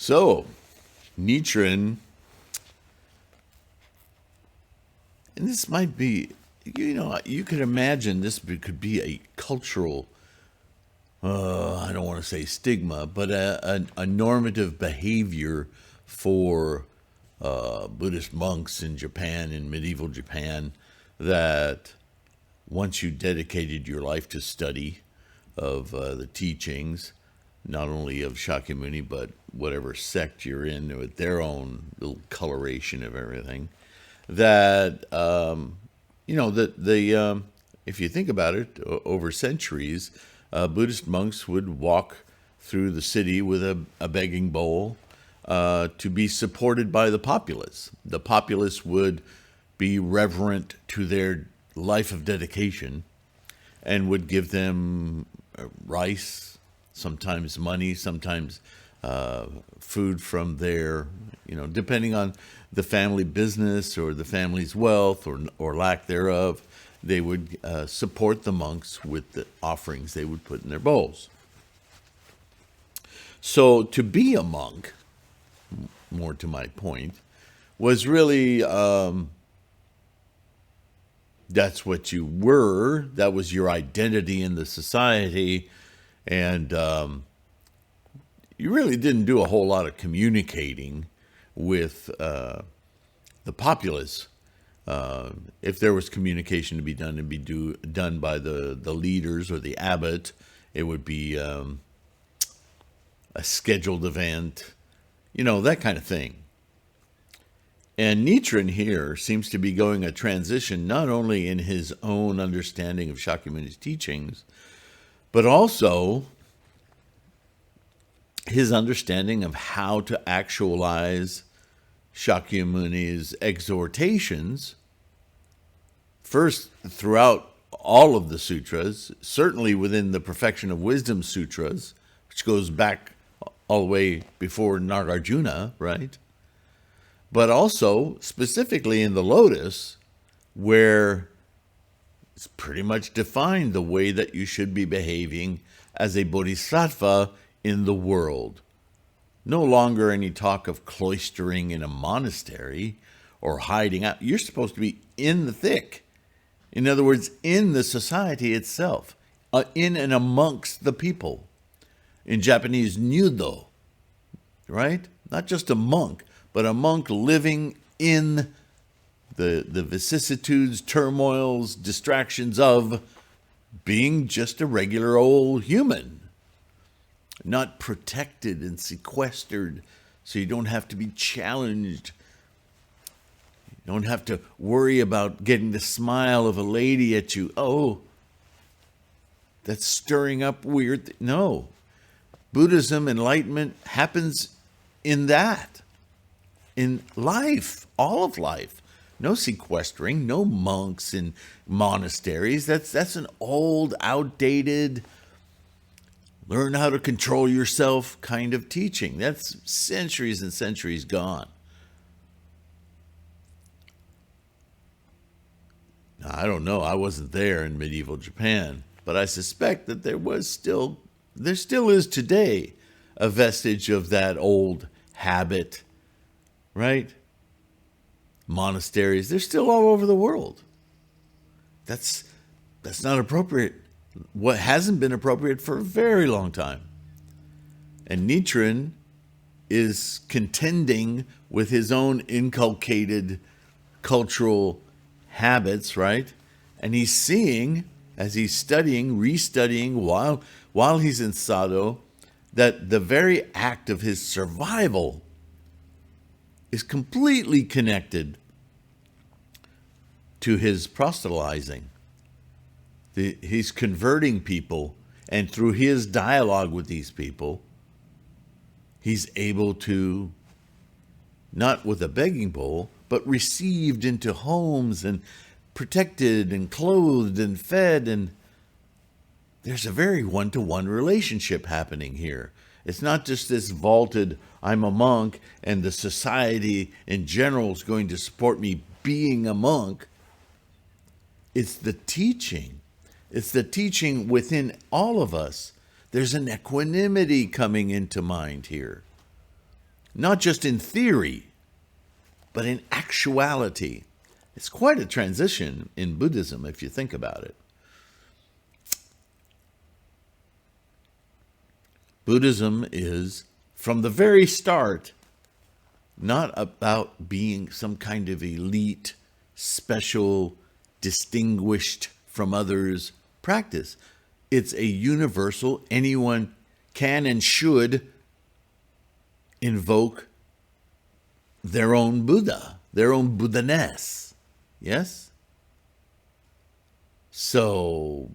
So, Nichiren, and this might be, you could imagine this could be a cultural, I don't want to say stigma, but a normative behavior for Buddhist monks in Japan, in medieval Japan, that once you dedicated your life to study of the teachings, not only of Shakyamuni, but whatever sect you're in with their own little coloration of everything, that, if you think about it, over centuries, Buddhist monks would walk through the city with a begging bowl to be supported by the populace. The populace would be reverent to their life of dedication and would give them rice, sometimes money, sometimes food from their, depending on the family business or the family's wealth or lack thereof, they would support the monks with the offerings they would put in their bowls. So to be a monk, more to my point, was really, that's what you were, that was your identity in the society, and you really didn't do a whole lot of communicating with the populace. If there was communication to be done, it'd be done by the leaders or the abbot. It would be a scheduled event, that kind of thing. And Nichiren here seems to be going a transition not only in his own understanding of Shakyamuni's teachings, but also his understanding of how to actualize Shakyamuni's exhortations, first throughout all of the sutras, certainly within the Perfection of Wisdom sutras, which goes back all the way before Nagarjuna, right? But also specifically in the Lotus, where it's pretty much defined the way that you should be behaving as a bodhisattva in the world. No longer any talk of cloistering in a monastery or hiding out. You're supposed to be in the thick. In other words, in the society itself, in and amongst the people. In Japanese, nyudo, right? Not just a monk, but a monk living in the vicissitudes, turmoils, distractions of being just a regular old human. Not protected and sequestered, so you don't have to be challenged. You don't have to worry about getting the smile of a lady at you. Oh, that's stirring up weird. No. Buddhism, enlightenment happens in that. In life, all of life. No sequestering, no monks in monasteries. That's an old, outdated, learn how to control yourself kind of teaching. That's centuries and centuries gone. Now, I don't know. I wasn't there in medieval Japan, but I suspect that there still is today a vestige of that old habit, right? Monasteries, they're still all over the world. That's not appropriate. What hasn't been appropriate for a very long time. And Nichiren is contending with his own inculcated cultural habits, right? And he's seeing, as he's studying, restudying while he's in Sado, that the very act of his survival is completely connected to his proselytizing. He's converting people, and through his dialogue with these people, he's able to, not with a begging bowl, but received into homes and protected and clothed and fed, and there's a very one-to-one relationship happening here. It's not just this vaulted, I'm a monk, and the society in general is going to support me being a monk. It's the teaching. It's the teaching within all of us. There's an equanimity coming into mind here. not just in theory, but in actuality. It's quite a transition in Buddhism if you think about it. Buddhism is, from the very start, not about being some kind of elite, special, distinguished from others practice. It's a universal, anyone can and should invoke their own Buddha, their own Buddhaness. Yes? So,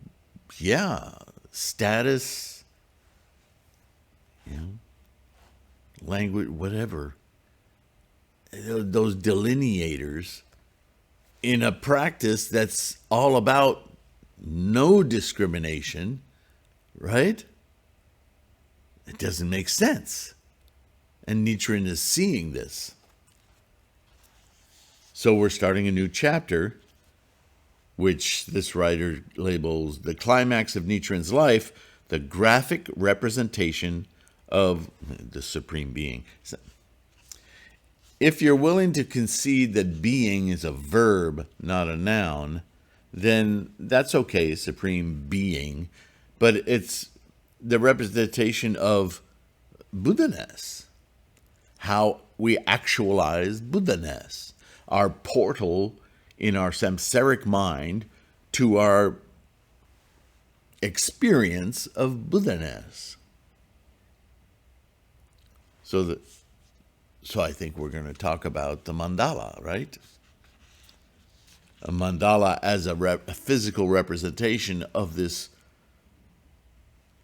yeah, status, language, whatever. Those delineators in a practice that's all about no discrimination, right? It doesn't make sense. And Nichiren is seeing this. So we're starting a new chapter, which this writer labels the climax of Nichiren's life, the graphic representation of the Supreme Being. If you're willing to concede that being is a verb, not a noun, then that's okay, Supreme Being, but it's the representation of Buddhaness, how we actualize Buddhaness, our portal in our samsaric mind to our experience of Buddhaness. So I think we're going to talk about the mandala, right? A mandala as a physical representation of this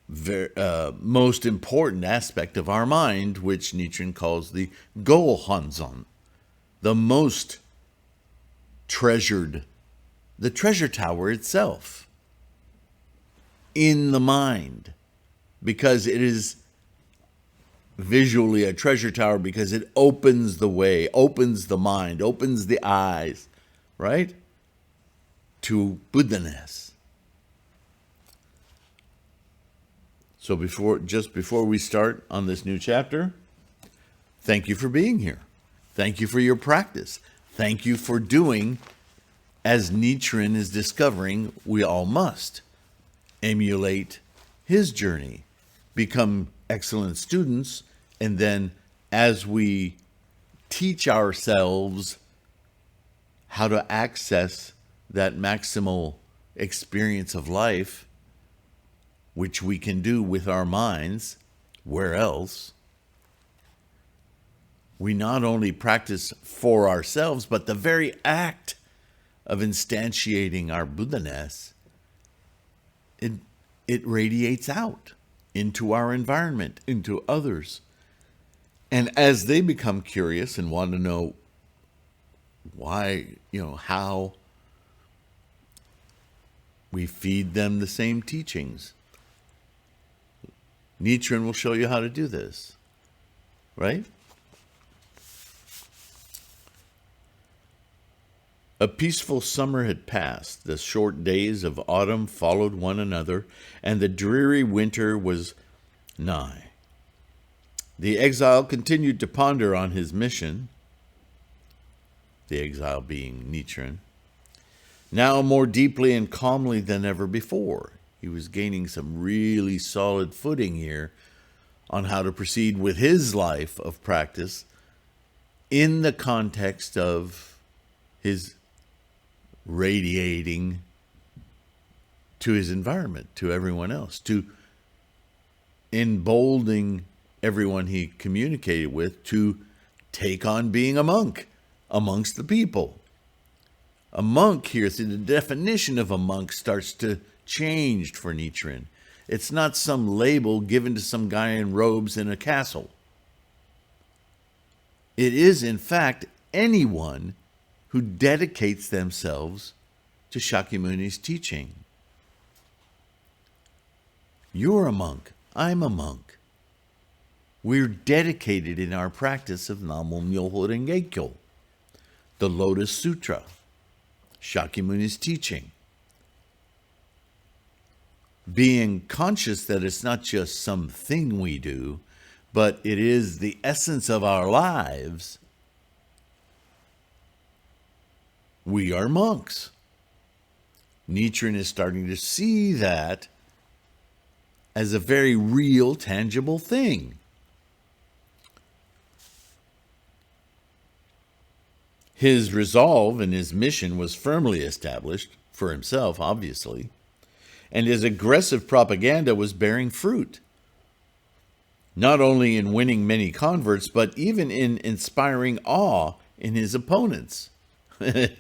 most important aspect of our mind, which Nichiren calls the Go-Hanzon, the most treasured, the treasure tower itself in the mind, because it is visually a treasure tower because it opens the way, opens the mind, opens the eyes, right, to Buddhaness. So just before we start on this new chapter, thank you for being here. Thank you for your practice. Thank you for doing as Nichiren is discovering we all must. Emulate his journey, become excellent students, and then as we teach ourselves how to access that maximal experience of life, which we can do with our minds, where else? We not only practice for ourselves, but the very act of instantiating our Buddhaness, it radiates out into our environment, into others. And as they become curious and want to know why, how, we feed them the same teachings. Nichiren will show you how to do this, right? A peaceful summer had passed. The short days of autumn followed one another, and the dreary winter was nigh. The exile continued to ponder on his mission, the exile being Nichiren, now more deeply and calmly than ever before. He was gaining some really solid footing here on how to proceed with his life of practice in the context of his radiating to his environment, to everyone else, to emboldening everyone he communicated with to take on being a monk amongst the people. A monk here, see, the definition of a monk starts to change for Nichiren. It's not some label given to some guy in robes in a castle. It is, in fact, anyone who dedicates themselves to Shakyamuni's teaching. You're a monk. I'm a monk. We're dedicated in our practice of Namo Myoho Renge Kyo, the Lotus Sutra, Shakyamuni's teaching. Being conscious that it's not just something we do, but it is the essence of our lives, we are monks. Nichiren is starting to see that as a very real, tangible thing. His resolve and his mission was firmly established, for himself, obviously, and his aggressive propaganda was bearing fruit, not only in winning many converts, but even in inspiring awe in his opponents.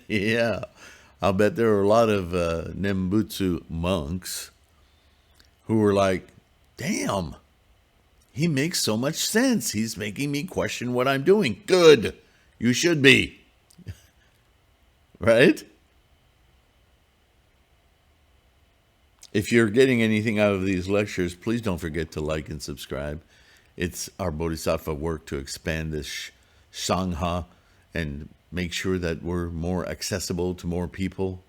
Yeah, I'll bet there were a lot of Nembutsu monks who were like, damn, he makes so much sense. He's making me question what I'm doing. Good, you should be. Right? If you're getting anything out of these lectures, please don't forget to like and subscribe. It's our Bodhisattva work to expand this Sangha and make sure that we're more accessible to more people.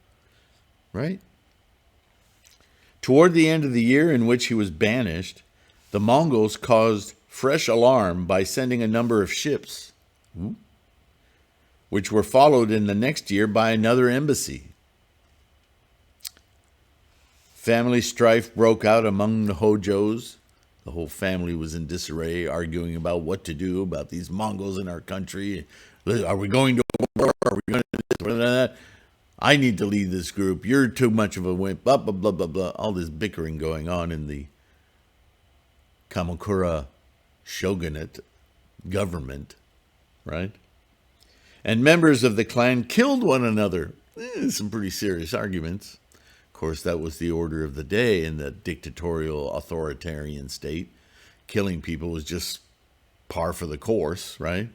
Right? Toward the end of the year in which he was banished, the Mongols caused fresh alarm by sending a number of ships, which were followed in the next year by another embassy. Family strife broke out among the Hojos. The whole family was in disarray, arguing about what to do about these Mongols in our country. Are we going to war? Are we going to this or that? I need to lead this group. You're too much of a wimp. Blah, blah, blah, blah, blah. All this bickering going on in the Kamakura shogunate government, right? And members of the clan killed one another. Some pretty serious arguments. Of course, that was the order of the day in the dictatorial, authoritarian state. Killing people was just par for the course, right?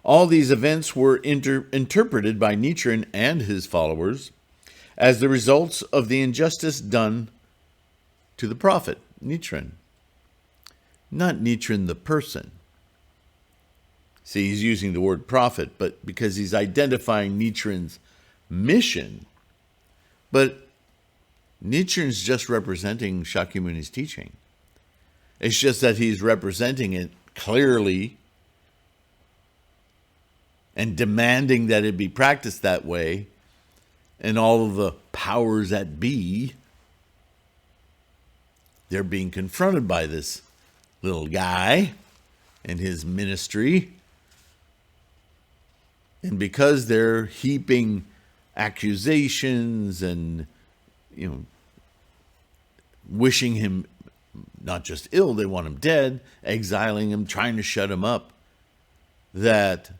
All these events were interpreted by Nichiren and his followers as the results of the injustice done to the prophet, Nichiren. Not Nichiren the person. See, he's using the word prophet, but because he's identifying Nichiren's mission. But Nichiren's just representing Shakyamuni's teaching. It's just that he's representing it clearly and demanding that it be practiced that way, and all of the powers that be, they're being confronted by this little guy and his ministry. And because they're heaping accusations and, wishing him not just ill, they want him dead, exiling him, trying to shut him up, that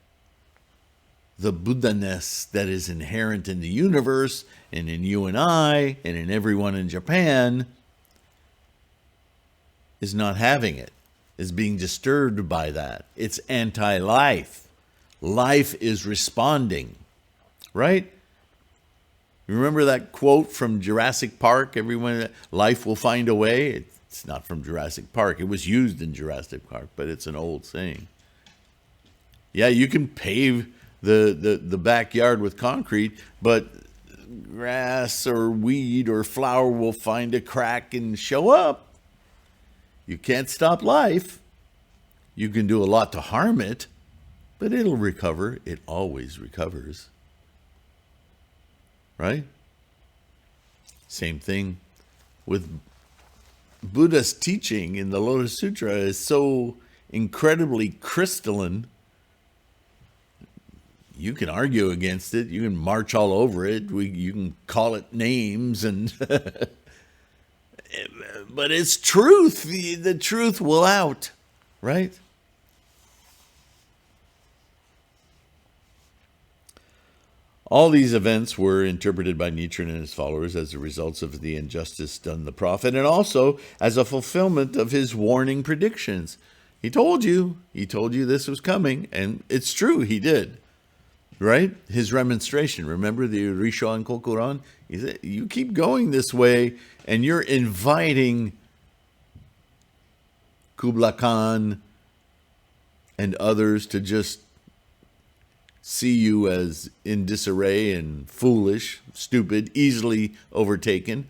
the Buddhaness that is inherent in the universe and in you and I and in everyone in Japan is not having it, is being disturbed by that. It's anti-life. Life is responding, right? Remember that quote from Jurassic Park? Everyone, life will find a way. It's not from Jurassic Park. It was used in Jurassic Park, but it's an old saying. Yeah, you can pave the backyard with concrete, but grass or weed or flower will find a crack and show up. You can't stop life. You can do a lot to harm it, but it'll recover. It always recovers. Right? Same thing with Buddha's teaching in the Lotus Sutra is so incredibly crystalline. You can argue against it. You can march all over it. You can call it names, and but it's truth. The truth will out, right? All these events were interpreted by Nichiren and his followers as the results of the injustice done the prophet, and also as a fulfillment of his warning predictions. He told you this was coming, and it's true, he did. Right? His remonstration, remember the Risho and Kokuran? He said, you keep going this way, and you're inviting Kublai Khan and others to just see you as in disarray and foolish, stupid, easily overtaken.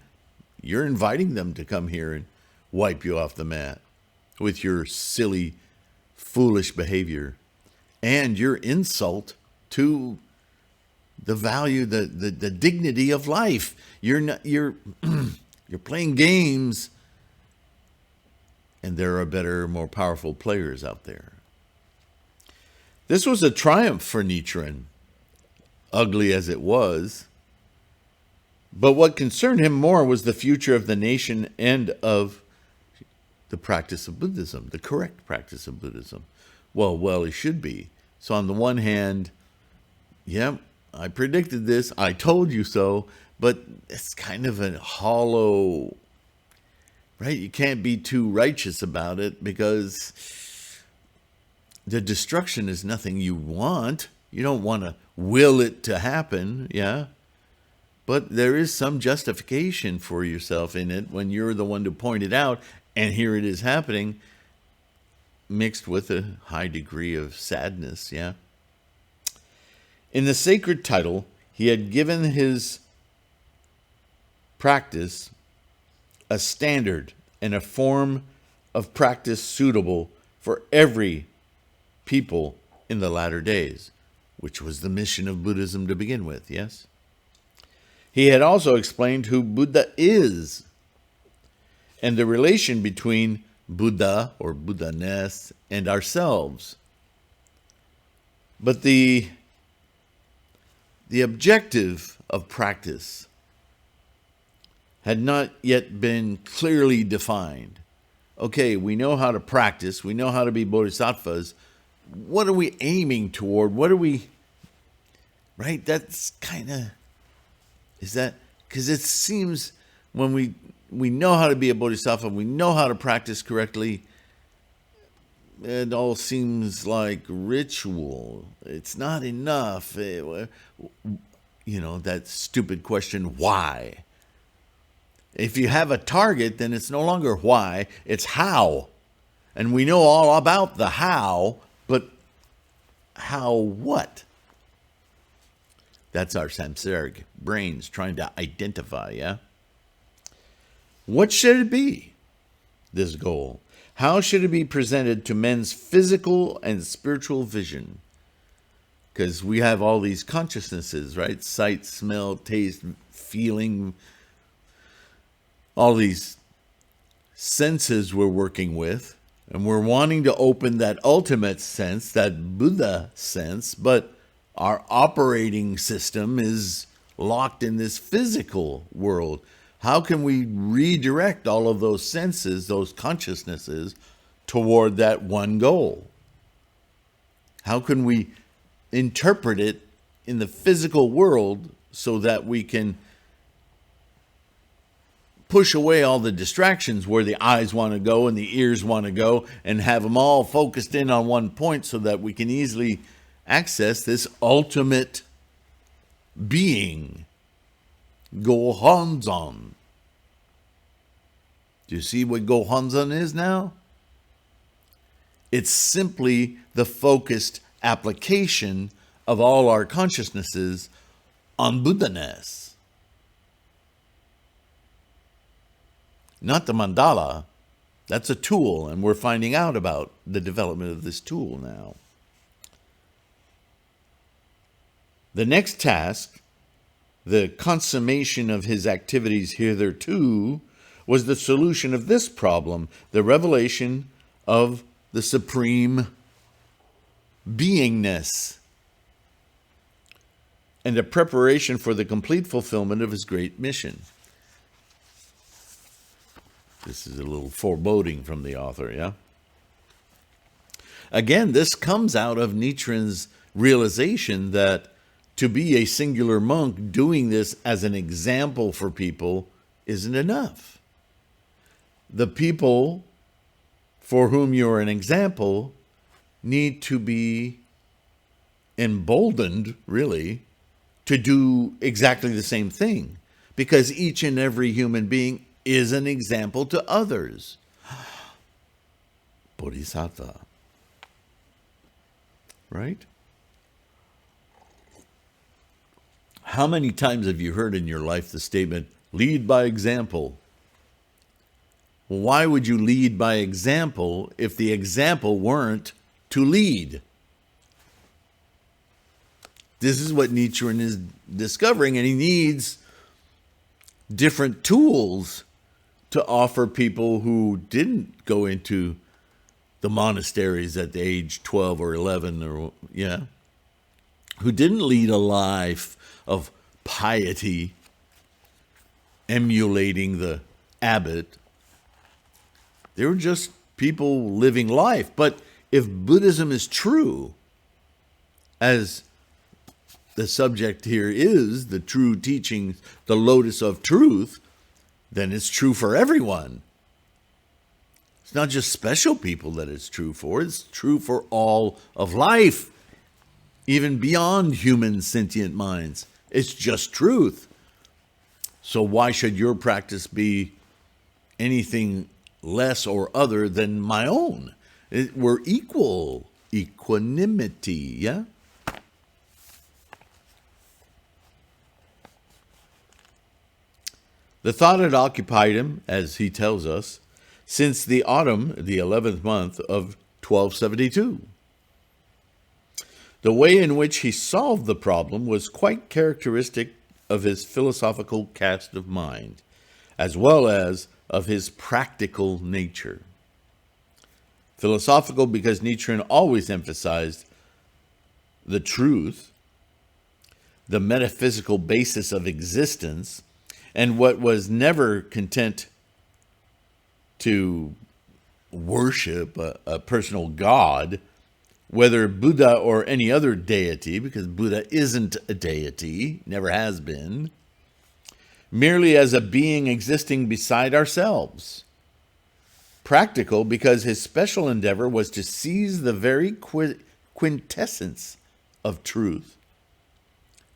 You're inviting them to come here and wipe you off the mat. with your silly, foolish behavior and your insult to the value, the dignity of life. You're playing games, and there are better, more powerful players out there. This was a triumph for Nichiren, ugly as it was. But what concerned him more was the future of the nation and of the practice of Buddhism, the correct practice of Buddhism. Well, it should be. So on the one hand, I predicted this, I told you so, but it's kind of a hollow, right? You can't be too righteous about it because the destruction is nothing you want. You don't want to will it to happen, yeah? But there is some justification for yourself in it when you're the one to point it out, and here it is happening, mixed with a high degree of sadness, yeah? In the sacred title, he had given his practice a standard and a form of practice suitable for every people in the latter days, which was the mission of Buddhism to begin with, yes? He had also explained who Buddha is and the relation between Buddha or Buddhaness and ourselves. But the objective of practice had not yet been clearly defined. Okay, we know how to practice, we know how to be bodhisattvas. What are we aiming toward? What are we, right? That's kind of, is that, because it seems when we know how to be a bodhisattva, we know how to practice correctly, it all seems like ritual. It's not enough. That stupid question, why? If you have a target, then it's no longer why, it's how. And we know all about the how, but how what? That's our samsaric brains trying to identify, yeah? What should it be, this goal? How should it be presented to men's physical and spiritual vision? Because we have all these consciousnesses, right? Sight, smell, taste, feeling, all these senses we're working with. And we're wanting to open that ultimate sense, that Buddha sense, but our operating system is locked in this physical world. How can we redirect all of those senses, those consciousnesses, toward that one goal? How can we interpret it in the physical world so that we can push away all the distractions where the eyes want to go and the ears want to go, and have them all focused in on one point so that we can easily access this ultimate being, Gohanzon. Do you see what Gohanzon is now? It's simply the focused application of all our consciousnesses on Buddhaness. Not the mandala. That's a tool, and we're finding out about the development of this tool now. The next task, the consummation of his activities hitherto, was the solution of this problem, the revelation of the supreme beingness, and a preparation for the complete fulfillment of his great mission. This is a little foreboding from the author, yeah? Again, this comes out of Nichiren's realization that to be a singular monk doing this as an example for people isn't enough. The people for whom you're an example need to be emboldened, really, to do exactly the same thing, because each and every human being is an example to others. Bodhisattva. Right? How many times have you heard in your life the statement, lead by example? Why would you lead by example if the example weren't to lead? This is what Nichiren is discovering, and he needs different tools to offer people who didn't go into the monasteries at the age 12 or 11 who didn't lead a life of piety, emulating the abbot. They were just people living life. But if Buddhism is true, as the subject here is, the true teaching, the Lotus of truth, then it's true for everyone. It's not just special people that it's true for. It's true for all of life, even beyond human sentient minds. It's just truth. So why should your practice be anything less or other than my own? We're equal. Equanimity, yeah? The thought had occupied him, as he tells us, since the autumn, the 11th month of 1272. The way in which he solved the problem was quite characteristic of his philosophical cast of mind, as well as of his practical nature. Philosophical because Nichiren always emphasized the truth, the metaphysical basis of existence, and what was never content to worship a personal God, whether Buddha or any other deity, because Buddha isn't a deity, never has been, merely as a being existing beside ourselves. Practical because his special endeavor was to seize the very quintessence of truth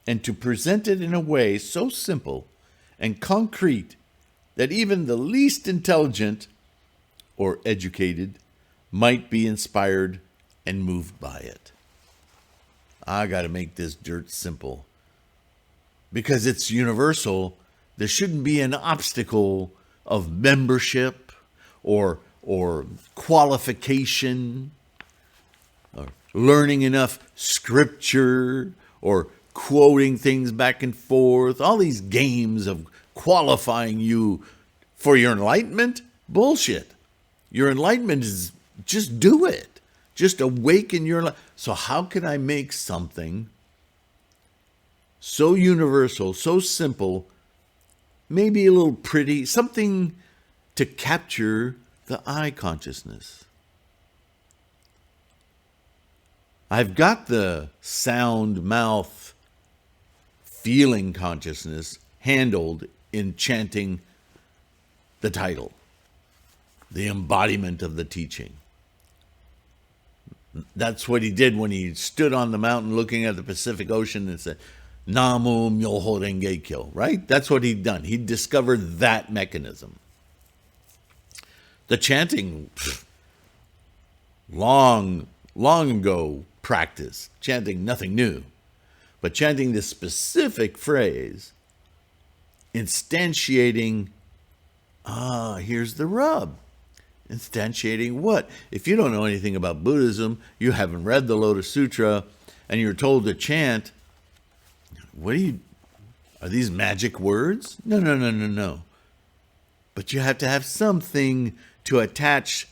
and to present it in a way so simple and concrete that even the least intelligent or educated might be inspired and moved by it. I got to make this dirt simple. Because it's universal, there shouldn't be an obstacle of membership or qualification or learning enough scripture or quoting things back and forth, all these games of qualifying you for your enlightenment. Bullshit. Your enlightenment is just do it. Just awaken your life. So how can I make something so universal, so simple, maybe a little pretty, something to capture the eye consciousness? I've got the sound, mouth, feeling consciousness handled in chanting the title, the embodiment of the teaching. That's what he did when he stood on the mountain looking at the Pacific Ocean and said, Namu Myoho Renge Kyo, right? That's what he'd done. He discovered that mechanism. The chanting, long ago practice, chanting nothing new, but chanting this specific phrase, instantiating, here's the rub. Instantiating what? If you don't know anything about Buddhism, you haven't read the Lotus Sutra, and you're told to chant, are these magic words? No. But you have to have something to attach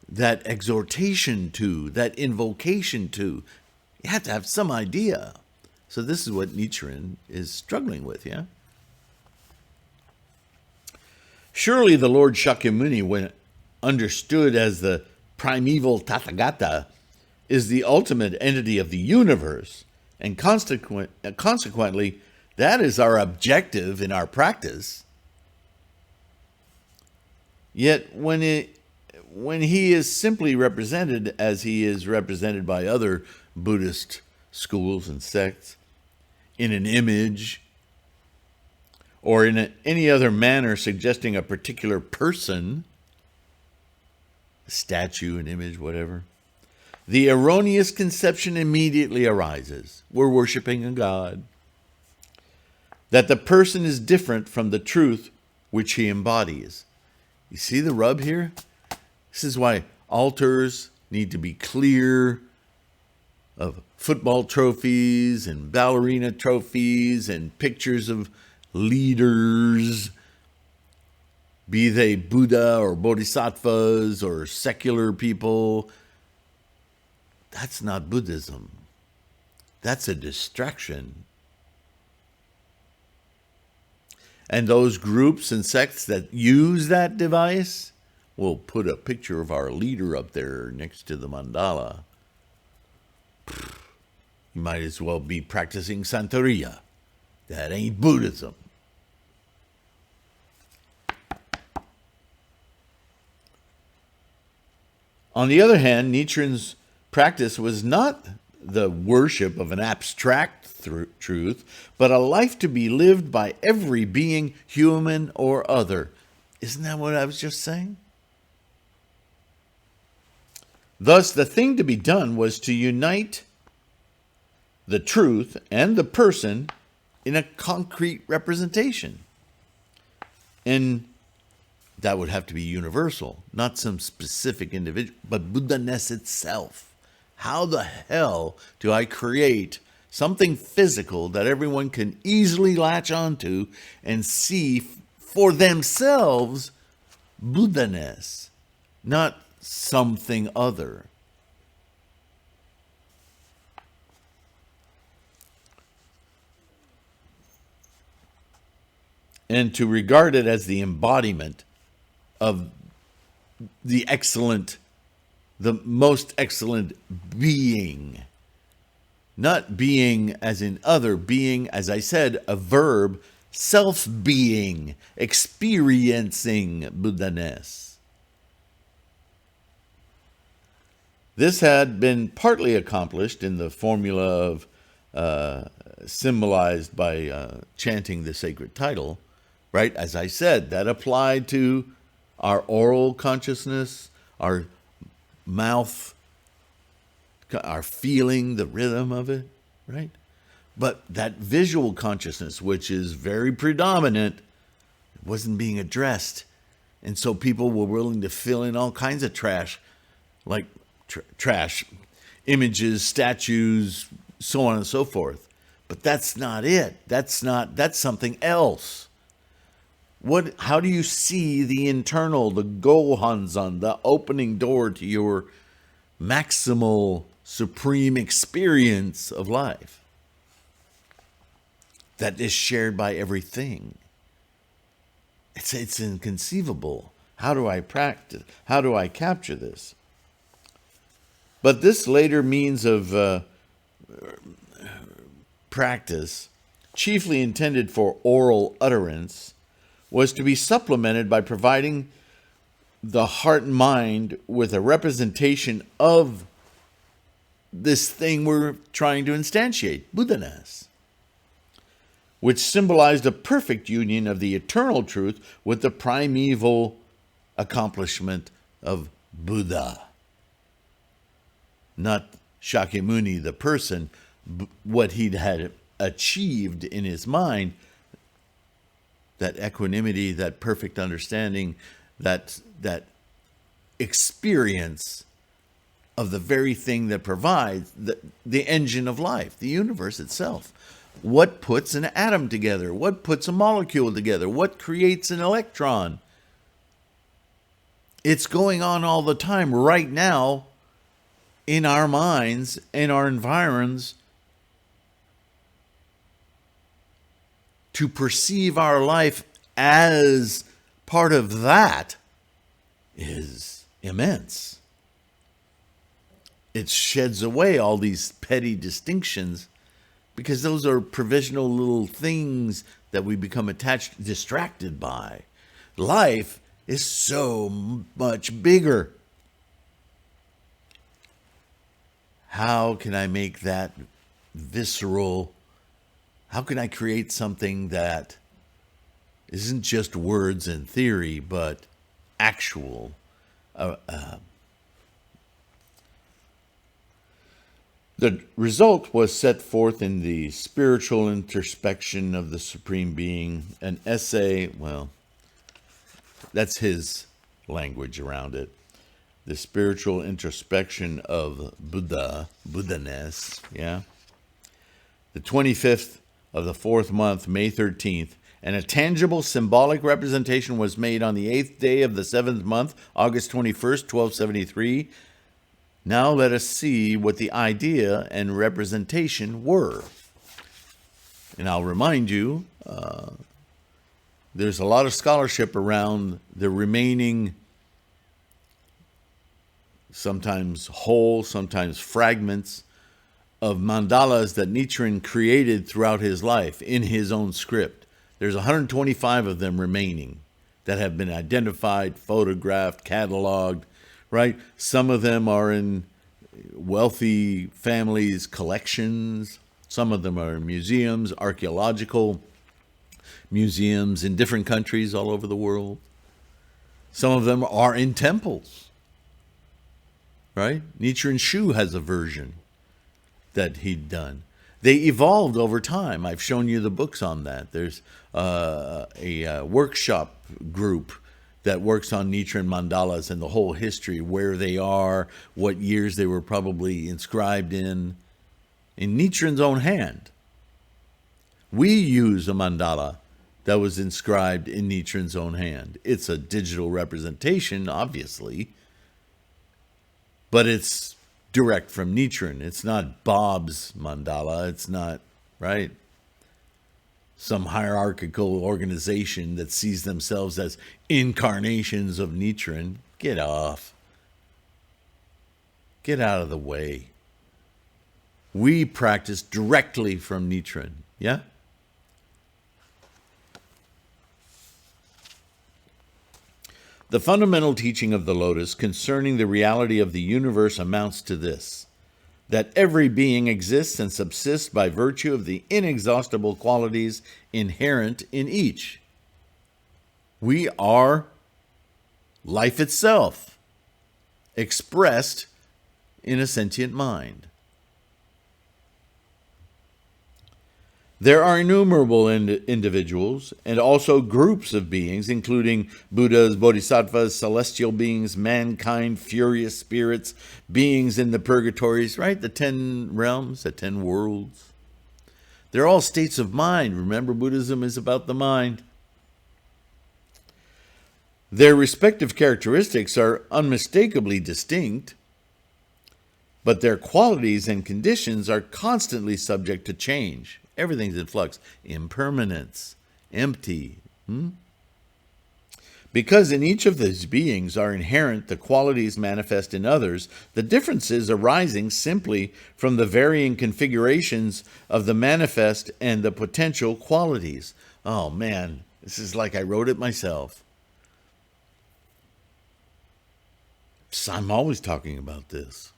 that exhortation to, that invocation to. You have to have some idea. So this is what Nichiren is struggling with, yeah? Surely the Lord Shakyamuni, when understood as the primeval Tathagata, is the ultimate entity of the universe, and consequently, that is our objective in our practice. Yet when he is simply represented as he is represented by other Buddhist schools and sects, in an image or in any other manner suggesting a particular person, a statue, an image, whatever, the erroneous conception immediately arises. We're worshiping a god. That the person is different from the truth which he embodies. You see the rub here? This is why altars need to be clear of football trophies and ballerina trophies and pictures of leaders, be they Buddha or Bodhisattvas or secular people. That's not Buddhism. That's a distraction. And those groups and sects that use that device will put a picture of our leader up there next to the mandala. You might as well be practicing Santeria. That ain't Buddhism. On the other hand, Nichiren's practice was not the worship of an abstract truth, but a life to be lived by every being, human or other. Isn't that what I was just saying? Thus, the thing to be done was to unite the truth and the person in a concrete representation. And that would have to be universal, not some specific individual, but Buddhaness itself. How the hell do I create something physical that everyone can easily latch onto and see for themselves Buddhaness, not something other? And to regard it as the embodiment of the most excellent being. Not being as in other, being, as I said, a verb, self-being, experiencing Buddhaness. This had been partly accomplished in the formula of symbolized by chanting the sacred title, right? As I said, that applied to our oral consciousness, our mouth, our feeling, the rhythm of it, right? But that visual consciousness, which is very predominant, wasn't being addressed. And so people were willing to fill in all kinds of trash, like trash, images, statues, so on and so forth. But that's not it. That's something else. How do you see the internal, the Gohanzan, the opening door to your maximal, supreme experience of life that is shared by everything? It's inconceivable. How do I practice? How do I capture this? But this later means of practice, chiefly intended for oral utterance, was to be supplemented by providing the heart and mind with a representation of this thing we're trying to instantiate, Buddhaness, which symbolized a perfect union of the eternal truth with the primeval accomplishment of Buddha. Not Shakyamuni, the person, what he'd had achieved in his mind, that equanimity, that perfect understanding, that experience of the very thing that provides the engine of life, the universe itself. What puts an atom together? What puts a molecule together? What creates an electron? It's going on all the time right now in our minds, in our environs. To perceive our life as part of that is immense. It sheds away all these petty distinctions because those are provisional little things that we become attached, distracted by. Life is so much bigger. How can I make that visceral? How can I create something that isn't just words and theory, but actual? The result was set forth in the Spiritual Introspection of the Supreme Being, an essay, well, that's his language around it. The spiritual introspection of Buddhaness, yeah. The 25th of the 4th month, May 13th, and a tangible symbolic representation was made on the 8th day of the 7th month, August 21st, 1273. Now let us see what the idea and representation were. And I'll remind you, there's a lot of scholarship around the remaining, sometimes whole, sometimes fragments, of mandalas that Nichiren created throughout his life in his own script. There's 125 of them remaining that have been identified, photographed, cataloged, right? Some of them are in wealthy families' collections. Some of them are in museums, archaeological museums in different countries all over the world. Some of them are in temples, right? Nichiren Shu has a version that he'd done. They evolved over time. I've shown you the books on that. There's a workshop group that works on Nichiren mandalas and the whole history, where they are, what years they were probably inscribed in Nichiren's own hand. We use a mandala that was inscribed in Nichiren's own hand. It's a digital representation, obviously, but it's direct from Nichiren. It's not Bob's mandala. It's not, right, some hierarchical organization that sees themselves as incarnations of Nichiren. Get off. Get out of the way. We practice directly from Nichiren. Yeah? The fundamental teaching of the Lotus concerning the reality of the universe amounts to this: that every being exists and subsists by virtue of the inexhaustible qualities inherent in each. We are life itself, expressed in a sentient mind. There are innumerable individuals and also groups of beings, including Buddhas, Bodhisattvas, celestial beings, mankind, furious spirits, beings in the purgatories, right? The 10 realms, the 10 worlds. They're all states of mind. Remember, Buddhism is about the mind. Their respective characteristics are unmistakably distinct, but their qualities and conditions are constantly subject to change. Everything's in flux. Impermanence. Empty. Because in each of these beings are inherent the qualities manifest in others, the differences arising simply from the varying configurations of the manifest and the potential qualities. Oh man, this is like I wrote it myself. So I'm always talking about this.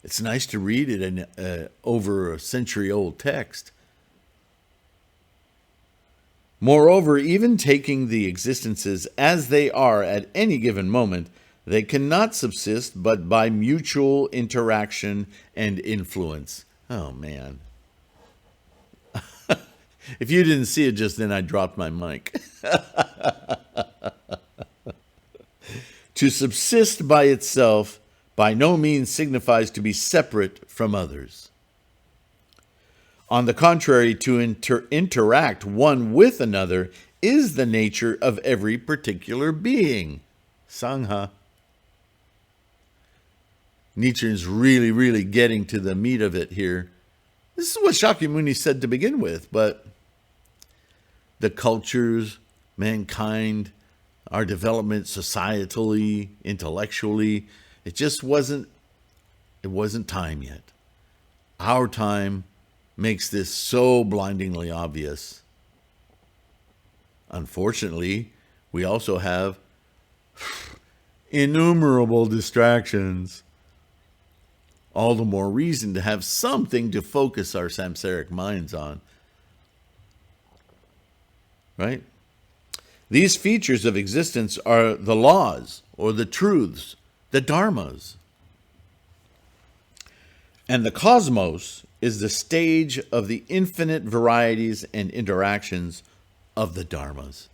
It's nice to read it in over a century-old text. Moreover, even taking the existences as they are at any given moment, they cannot subsist but by mutual interaction and influence. Oh, man. If you didn't see it just then, I dropped my mic. To subsist by itself by no means signifies to be separate from others. On the contrary, to interact one with another is the nature of every particular being. Sangha. Nichiren's really getting to the meat of it here. This is what Shakyamuni said to begin with, but the cultures, mankind, our development societally, intellectually, it just wasn't time yet. Our time makes this so blindingly obvious. Unfortunately, we also have innumerable distractions. All the more reason to have something to focus our samsaric minds on. Right? These features of existence are the laws or the truths, the dharmas. And the cosmos is the stage of the infinite varieties and interactions of the dharmas.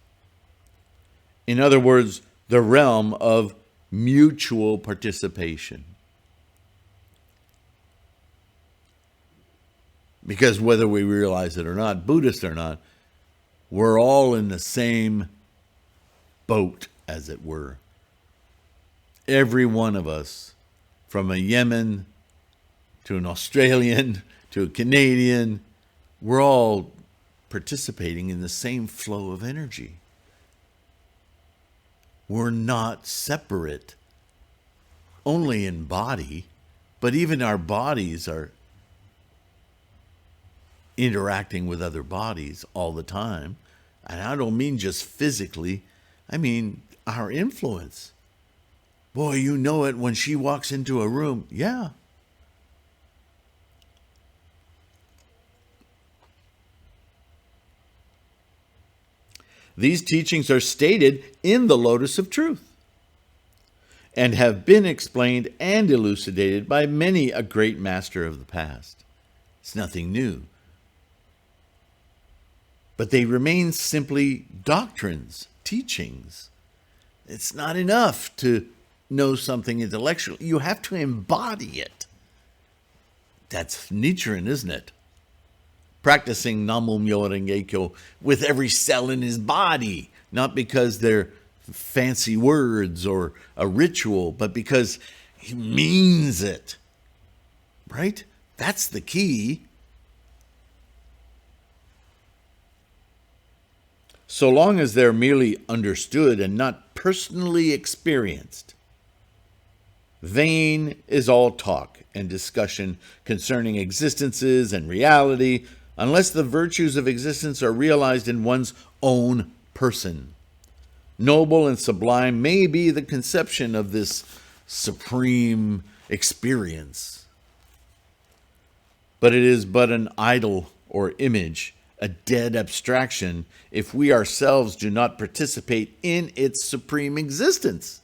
In other words, the realm of mutual participation. Because whether we realize it or not, Buddhist or not, we're all in the same boat, as it were. Every one of us, from a Yemen to an Australian to a Canadian, we're all participating in the same flow of energy. We're not separate only in body, but even our bodies are interacting with other bodies all the time. And I don't mean just physically, I mean our influence. Boy, you know it when she walks into a room. Yeah. These teachings are stated in the Lotus of Truth and have been explained and elucidated by many a great master of the past. It's nothing new. But they remain simply doctrines, teachings. It's not enough to know something intellectually. You have to embody it. That's Nichiren, isn't it? Practicing Namu Myo Renge Kyo with every cell in his body, not because they're fancy words or a ritual, but because he means it. Right? That's the key. So long as they're merely understood and not personally experienced, vain is all talk and discussion concerning existences and reality, unless the virtues of existence are realized in one's own person. Noble and sublime may be the conception of this supreme experience, but it is but an idol or image, a dead abstraction, if we ourselves do not participate in its supreme existence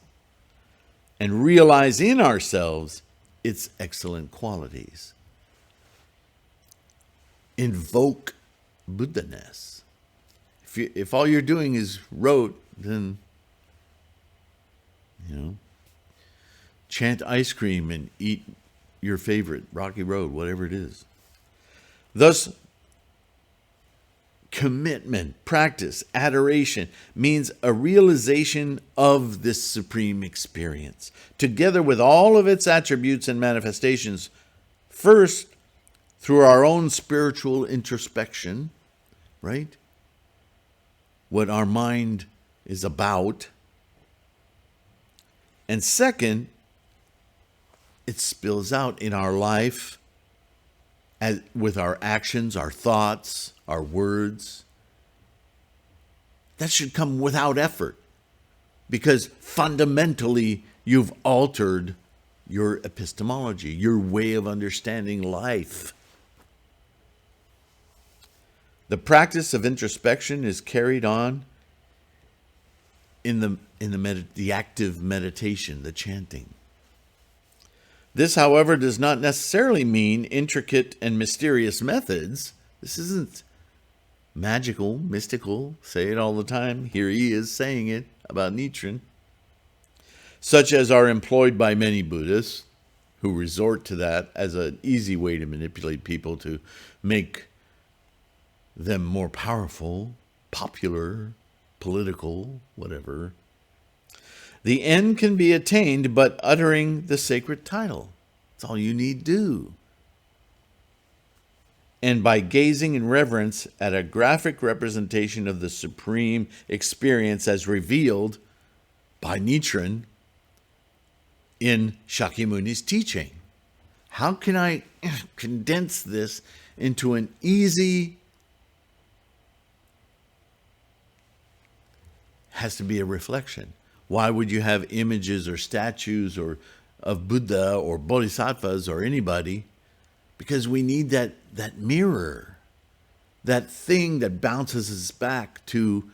and realize in ourselves its excellent qualities. Invoke Buddhaness. If all you're doing is rote, then, chant ice cream and eat your favorite Rocky Road, whatever it is. Thus, commitment, practice, adoration means a realization of this supreme experience, together with all of its attributes and manifestations, first through our own spiritual introspection, right? What our mind is about. And second, it spills out in our life with our actions, our thoughts, our words. That should come without effort, because fundamentally you've altered your epistemology, your way of understanding life. The practice of introspection is carried on in the active meditation, the chanting. This, however, does not necessarily mean intricate and mysterious methods. This isn't magical, mystical. Say it all the time. Here he is saying it about Nichiren. Such as are employed by many Buddhists who resort to that as an easy way to manipulate people to make them more powerful, popular, political, whatever. The end can be attained but uttering the sacred title. That's all you need do. And by gazing in reverence at a graphic representation of the supreme experience as revealed by Nichiren in Shakyamuni's teaching. How can I condense this into an easy, has to be a reflection. Why would you have images or statues or of Buddha or Bodhisattvas or anybody? Because we need that mirror, that thing that bounces us back to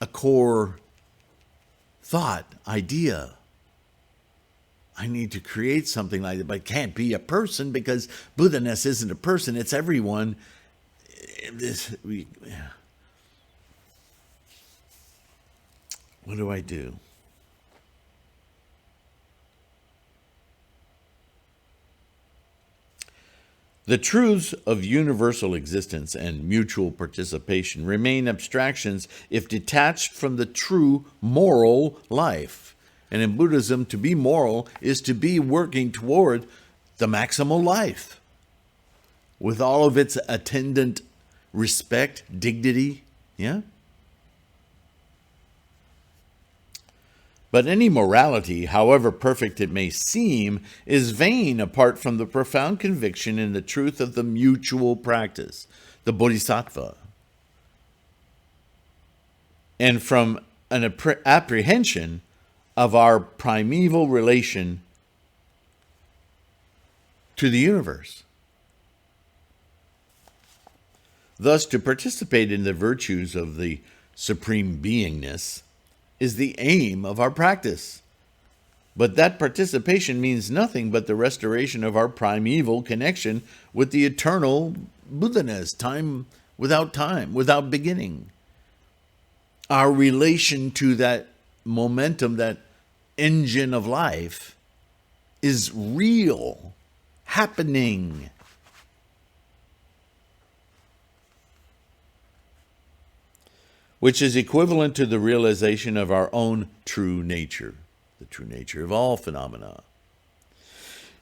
a core thought, idea. I need to create something like that, but it can't be a person because Buddhaness isn't a person, it's everyone. What do I do? The truths of universal existence and mutual participation remain abstractions if detached from the true moral life. And in Buddhism, to be moral is to be working toward the maximal life with all of its attendant respect, dignity, yeah? But any morality, however perfect it may seem, is vain apart from the profound conviction in the truth of the mutual practice, the bodhisattva, and from an apprehension of our primeval relation to the universe. Thus, to participate in the virtues of the supreme beingness is the aim of our practice. But that participation means nothing but the restoration of our primeval connection with the eternal Buddhaness, time, without beginning. Our relation to that momentum, that engine of life, is real, happening. Which is equivalent to the realization of our own true nature, the true nature of all phenomena.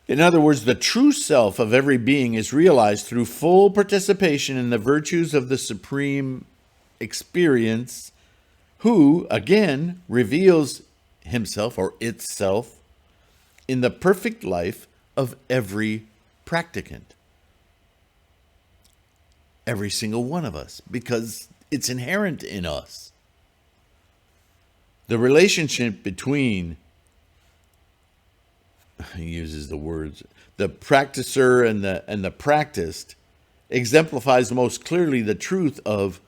In other words, the true self of every being is realized through full participation in the virtues of the supreme experience, who, again, reveals himself or itself in the perfect life of every practicant. Every single one of us, because it's inherent in us. The relationship between, he uses the words, the practicer and the practiced exemplifies most clearly the truth of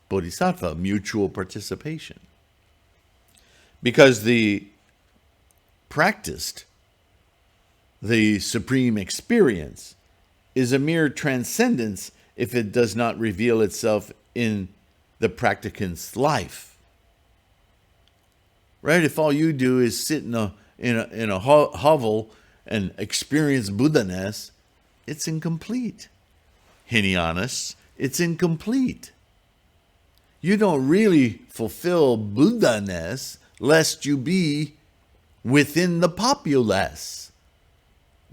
bodhisattva, mutual participation. Because the practiced, the supreme experience, is a mere transcendence if it does not reveal itself in the practicant's life. Right? If all you do is sit in a hovel and experience Buddhaness, it's incomplete. Hinianus, it's incomplete. You don't really fulfill Buddhaness lest you be within the populace.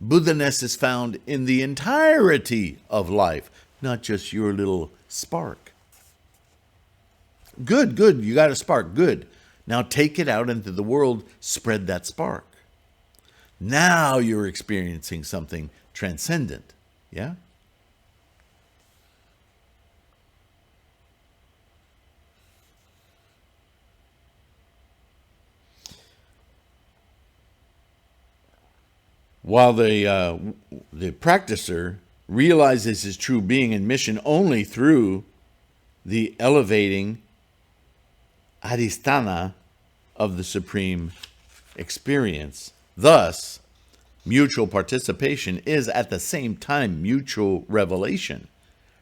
Buddhaness is found in the entirety of life, not just your little spark. Good, you got a spark, good. Now take it out into the world, spread that spark. Now you're experiencing something transcendent, yeah? While the practicer realizes his true being and mission only through the elevating adhisthana of the supreme experience. Thus, mutual participation is at the same time mutual revelation,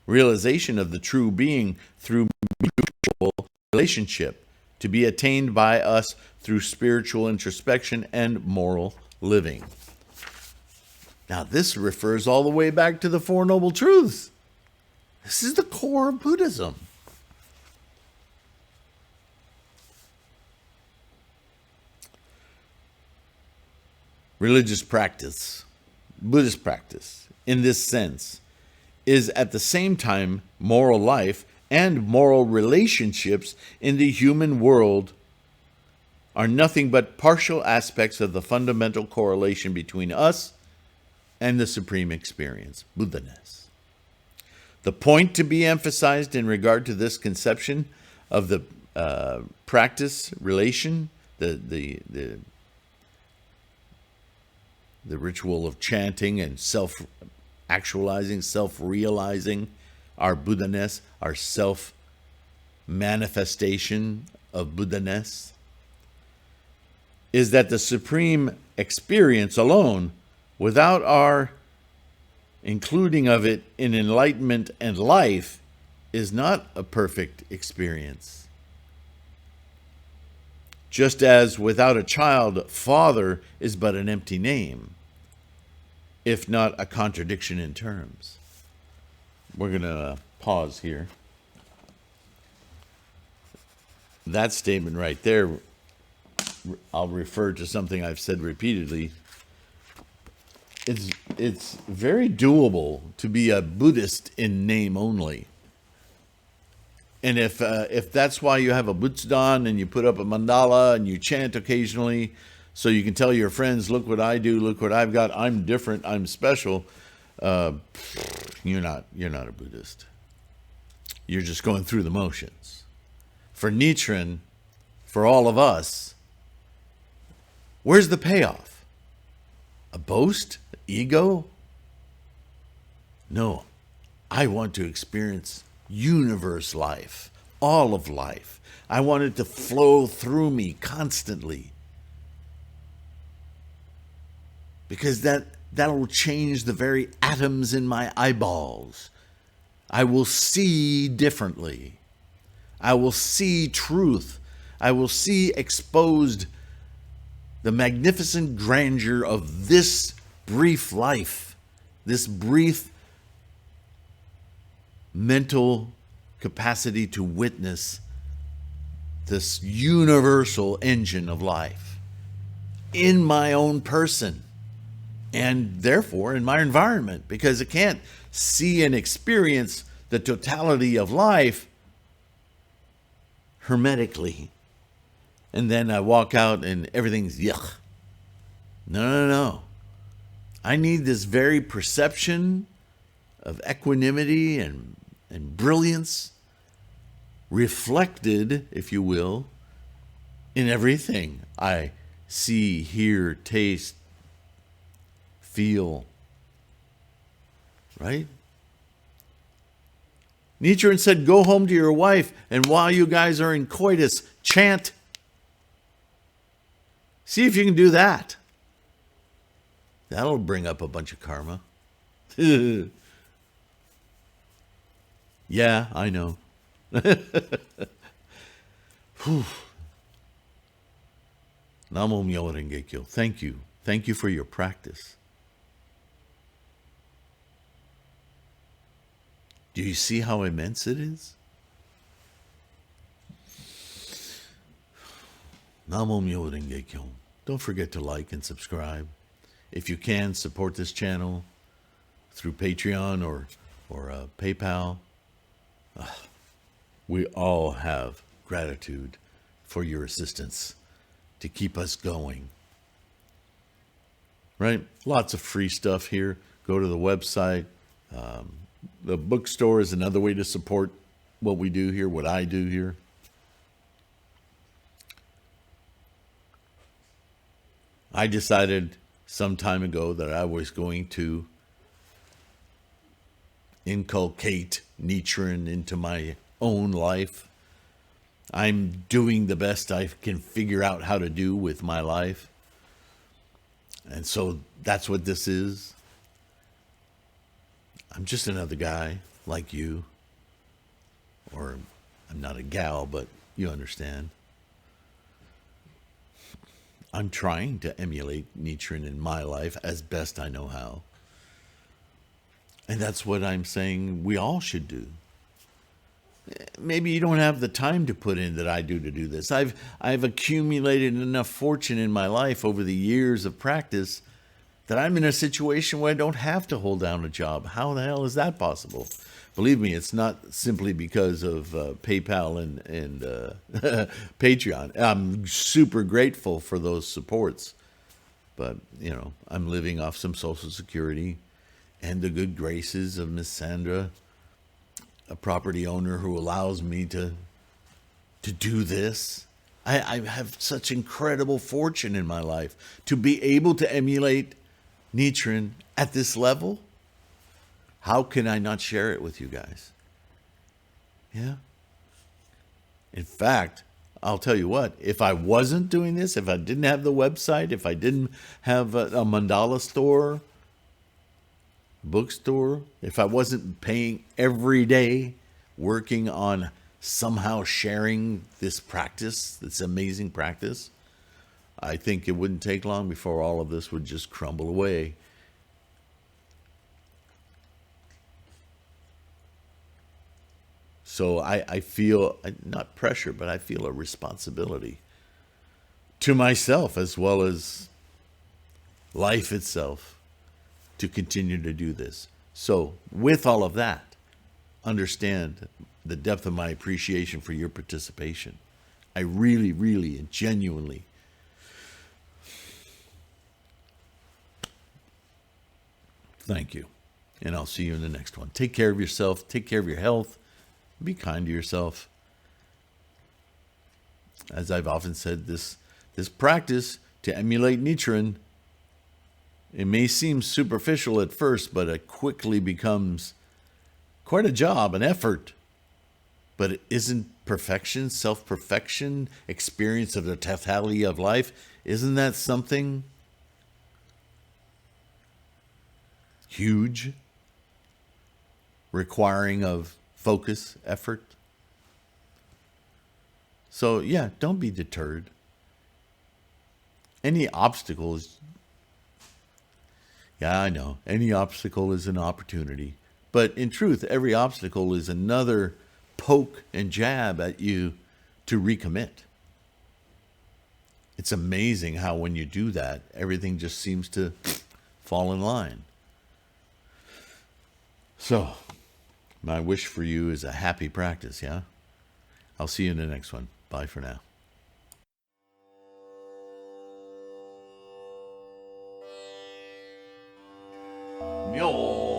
realization of the true being through mutual relationship, to be attained by us through spiritual introspection and moral living. Now, this refers all the way back to the Four Noble Truths. This is the core of Buddhism. Religious practice, Buddhist practice, in this sense, is at the same time moral life and moral relationships in the human world are nothing but partial aspects of the fundamental correlation between us and the supreme experience, Buddhaness. The point to be emphasized in regard to this conception of the practice relation, the ritual of chanting and self-actualizing, self-realizing our Buddhaness, our self-manifestation of Buddhaness, is that the supreme experience alone, without our including of it in enlightenment and life, is not a perfect experience. Just as without a child, father is but an empty name. if not a contradiction in terms. We're going to pause here. That statement right there, I'll refer to something I've said repeatedly. It's very doable to be a Buddhist in name only. And if that's why you have a Butsudan and you put up a mandala and you chant occasionally, so you can tell your friends, look what I do, look what I've got, I'm different, I'm special, you're not a Buddhist. You're just going through the motions. For Nichiren, for all of us, where's the payoff? A boast? Ego? No, I want to experience universe life, all of life. I want it to flow through me constantly. Because that'll change the very atoms in my eyeballs. I will see differently. I will see truth. I will see exposed the magnificent grandeur of this brief life, this brief mental capacity to witness this universal engine of life in my own person and therefore in my environment, because I can't see and experience the totality of life hermetically. And then I walk out and everything's yuck. No. I need this very perception of equanimity and brilliance reflected, if you will, in everything I see, hear, taste, feel. Right? Nichiren said, go home to your wife, and while you guys are in coitus, chant. See if you can do that. That'll bring up a bunch of karma. Yeah, I know. Namo Myoho Renge Kyo. Thank you. Thank you for your practice. Do you see how immense it is? Namo Myoho Renge Kyo. Don't forget to like and subscribe. If you can, support this channel through Patreon or PayPal. We all have gratitude for your assistance to keep us going. Right? Lots of free stuff here. Go to the website. The bookstore is another way to support what we do here, what I do here. I decided some time ago that I was going to inculcate Nichiren into my own life. I'm doing the best I can figure out how to do with my life. And so that's what this is. I'm just another guy like you. Or I'm not a gal, but you understand. I'm trying to emulate Nichiren in my life as best I know how. And that's what I'm saying we all should do. Maybe you don't have the time to put in that I do to do this. I've accumulated enough fortune in my life over the years of practice that I'm in a situation where I don't have to hold down a job. How the hell is that possible? Believe me, it's not simply because of PayPal and Patreon. I'm super grateful for those supports. But, you know, I'm living off some Social Security and the good graces of Miss Sandra, a property owner who allows me to do this. I have such incredible fortune in my life to be able to emulate Nichiren at this level. How can I not share it with you guys? Yeah. In fact, I'll tell you what, if I wasn't doing this, if I didn't have the website, if I didn't have a mandala store, bookstore, if I wasn't paying every day, working on somehow sharing this practice, this amazing practice, I think it wouldn't take long before all of this would just crumble away. So I feel, not pressure, but I feel a responsibility to myself as well as life itself to continue to do this. So with all of that, understand the depth of my appreciation for your participation. I really, really and genuinely thank you. And I'll see you in the next one. Take care of yourself. Take care of your health. Be kind to yourself. As I've often said, this practice to emulate Nichiren, it may seem superficial at first, but it quickly becomes quite a job, an effort. But it isn't perfection, self-perfection, experience of the totality of life. Isn't that something huge, requiring of focus, effort? So yeah, don't be deterred. Any obstacle is, yeah, I know, any obstacle is an opportunity. But in truth, every obstacle is another poke and jab at you to recommit. It's amazing how when you do that, everything just seems to fall in line. So, my wish for you is a happy practice, yeah? I'll see you in the next one. Bye for now. Myo.